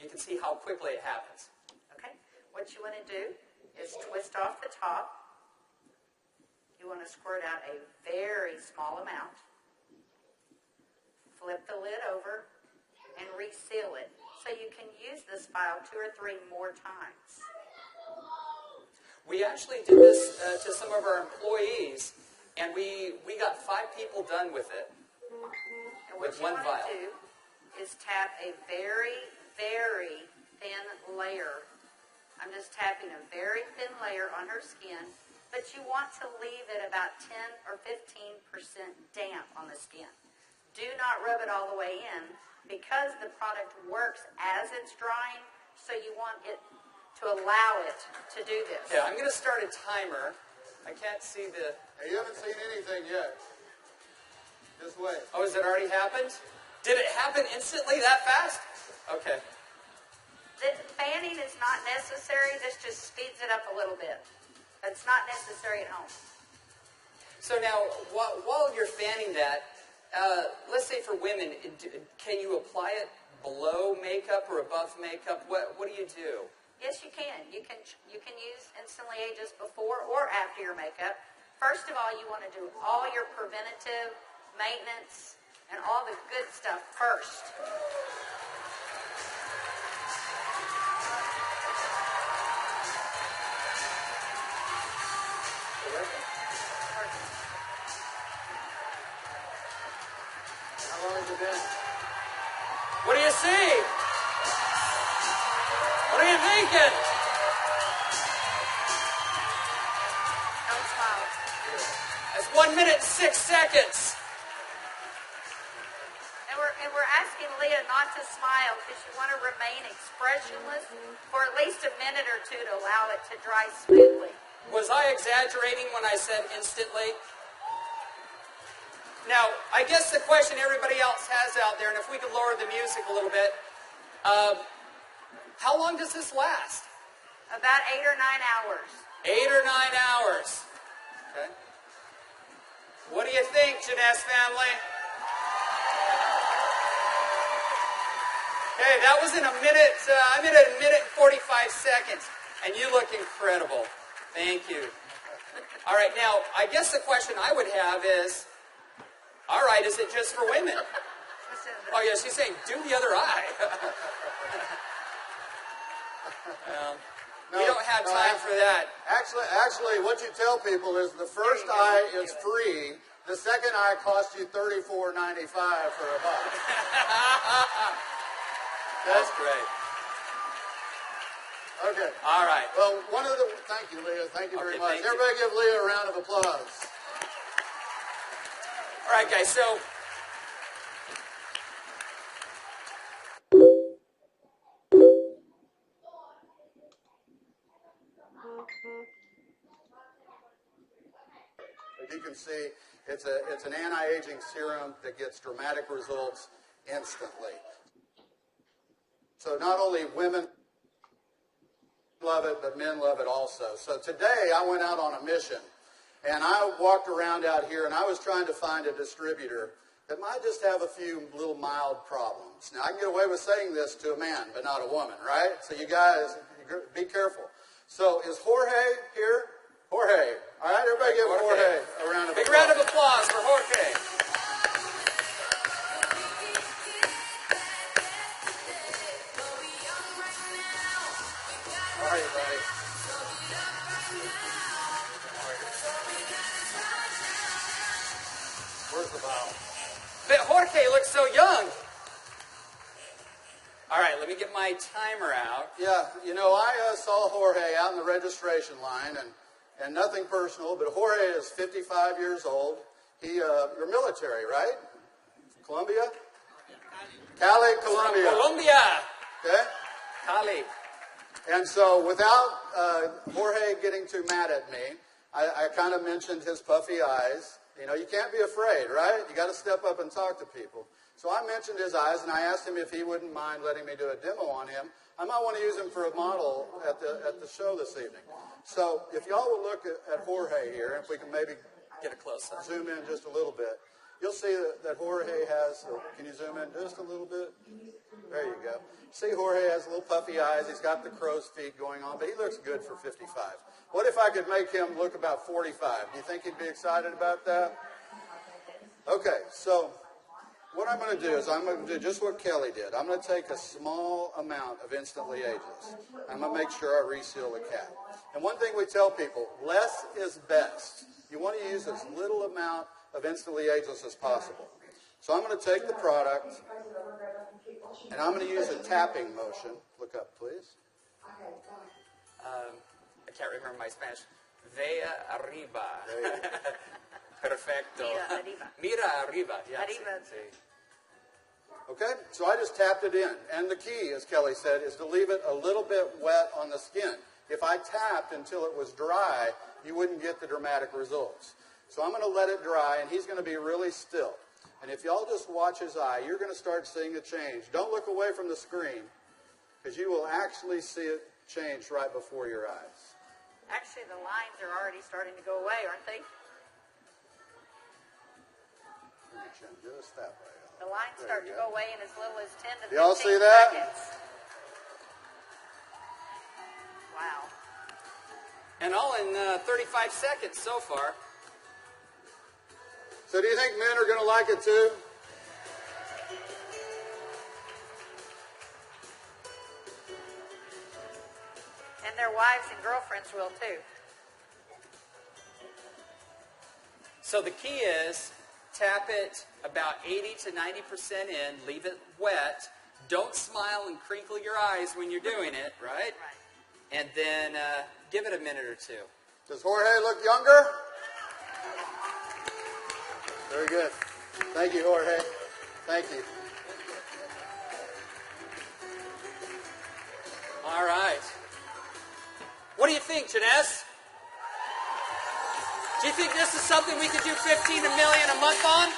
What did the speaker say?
You can see how quickly it happens. Okay. What you want to do is twist off the top. You want to squirt out a very small amount. Flip the lid over and reseal it so you can use this file 2 or 3 more times. We actually did this to some of our employees, and we got 5 people done with it. And what with you one want vial. to do is tap a very, very thin layer. I'm just tapping a very thin layer on her skin, but you want to leave it about 10 or 15% damp on the skin. Do not rub it all the way in because the product works as it's drying, so you want it to allow it to do this. Yeah, I'm going to start a timer. I can't see the... Hey, you haven't seen anything yet. Just wait. Oh, has it already happened? Did it happen instantly that fast? Okay. The fanning is not necessary. This just speeds it up a little bit. It's not necessary at home. So now, while you're fanning that, let's say for women, can you apply it below makeup or above makeup? What do you do? Yes, you can. You can use Instantly Ageless before or after your makeup. First of all, you want to do all your preventative maintenance and all the good stuff first. How long has it been? What do you see? What are you thinking? Don't smile. That's 1 minute and 6 seconds. And we're asking Leah not to smile because you want to remain expressionless for at least a minute or 2 to allow it to dry smoothly. Was I exaggerating when I said instantly? Now, I guess the question everybody else has out there, and if we could lower the music a little bit, how long does this last? About 8 or 9 hours. 8 or 9 hours. Okay. What do you think, Jeunesse family? Okay, that was in a minute. I'm at a minute and 45 seconds, and you look incredible. Thank you. All right, now, I guess the question I would have is, all right, is it just for women? Oh, yeah, she's saying, do the other eye. We don't have time for that. Actually, what you tell people is the first eye is free. The second eye costs you $34.95 for a buck. That's great. Okay. All right. Well, thank you, Leah. Thank you very much. Everybody give Leah a round of applause. All right, guys, so as you can see, it's an anti-aging serum that gets dramatic results instantly. So not only women love it, but men love it also. So today I went out on a mission, and I walked around out here, and I was trying to find a distributor that might just have a few little mild problems. Now, I can get away with saying this to a man, but not a woman, right? So you guys, be careful. So is Jorge here? Jorge. All right, everybody give Jorge a round of applause. big round of applause for Jorge. How are you, buddy? Where's the bottle? But Jorge looks so young. All right, let me get my timer out. Yeah, you know, I saw Jorge out in the registration line, and nothing personal, but Jorge is 55 years old. You're military, right? Colombia? Cali, Colombia. Colombia. Okay? Cali. And so without Jorge getting too mad at me, I kind of mentioned his puffy eyes. You know, you can't be afraid, right? You got to step up and talk to people. So I mentioned his eyes, and I asked him if he wouldn't mind letting me do a demo on him. I might want to use him for a model at the show this evening. So if y'all will look at Jorge here, if we can maybe Get a close up. zoom in just a little bit, you'll see that Jorge has, can you zoom in just a little bit? There you go. See, Jorge has little puffy eyes. He's got the crow's feet going on, but he looks good for 55. What if I could make him look about 45? Do you think he'd be excited about that? Okay, so what I'm going to do is I'm going to do just what Kelly did. I'm going to take a small amount of Instantly Ageless. I'm going to make sure I reseal the cap. And one thing we tell people, less is best. You want to use as little amount of Instantly Ageless as possible. So I'm going to take the product, and I'm going to use a tapping motion. Look up, please. I can't remember my Spanish. Vea arriba. Perfecto. Mira arriba. Mira arriba. Yeah, Arriba. sí. Okay, so I just tapped it in. And the key, as Kelly said, is to leave it a little bit wet on the skin. If I tapped until it was dry, you wouldn't get the dramatic results. So I'm going to let it dry, and he's going to be really still. And if y'all just watch his eye, you're going to start seeing a change. Don't look away from the screen, because you will actually see it change right before your eyes. Actually, the lines are already starting to go away, aren't they? Just that way. The lines There start you to go. go away in as little as 10 to 15 Y'all see that? seconds. Wow. And all in 35 seconds so far. So do you think men are going to like it too? And their wives and girlfriends will too. So the key is tap it about 80 to 90% in, leave it wet. Don't smile and crinkle your eyes when you're doing it, right? Right. And then give it a minute or two. Does Jorge look younger? Very good. Thank you, Jorge. Thank you. All right. What do you think, Jeunesse? Do you think this is something we could do 15 million a month on?